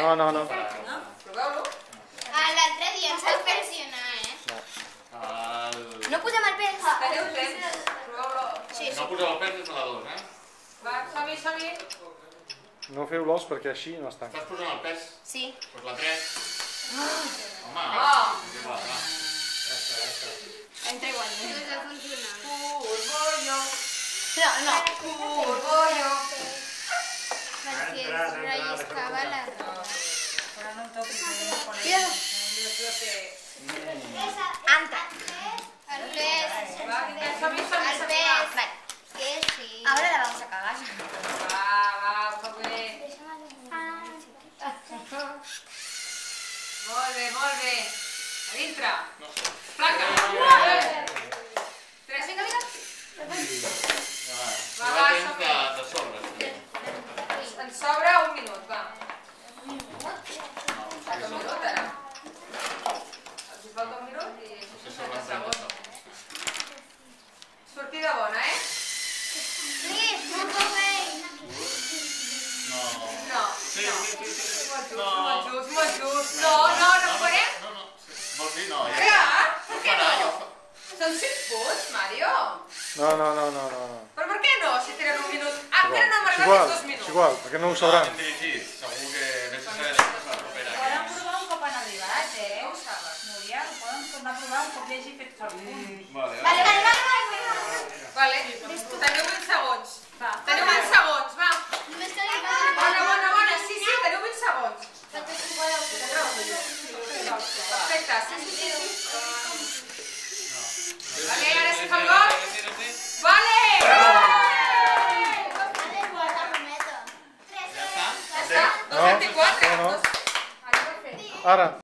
No, no, no. Proveu-lo. L'altre dia ens vas pressionar, No posem el pes. Teniu temps. Proveu-lo. No poseu el pes des de la 2, Va, som-hi, som-hi. No feu l'os perquè així no està. Estàs posant el pes? Sí. Doncs la 3. Home, va. Entra igual. No està funcionant. Orgullo. No. Orgullo. Perquè es relliscava la roba. Ahora no toques, no pones. Anta. El pes. Va, som-hi, som-hi, El som-hi. pes. Vale. Que sí. Ahora la vamos a cagar. Va, molt bé. Molt bé, molt bé. A dintre. Placa. 3. Vinga, vinga. Va, som-hi. De sobre. Ens sobra un minut, va. Un minut, ara. Els falta un minut i 60 segons. Sortida bona, Sí, molt bé. No. Sí. Molt just. No farem? Vols dir no? Vinga, per què no? Jo Són 5 punts, Mario. No. Però per què no, si tenen un minut? Encara no hem És arribat igual, als 2 minuts. és igual, perquè no ho sabran. ben dirigit. Segur que vés a saber després la propera. Poden provar un cop han arribat, No ho saben. Núria, ho poden tornar a provar un cop hi hagi fet sol punt. Vale. Vale, teniu 20 segons. Teniu 20 segons, va. Bona. Sí, teniu 20 segons. Perfecte, sí.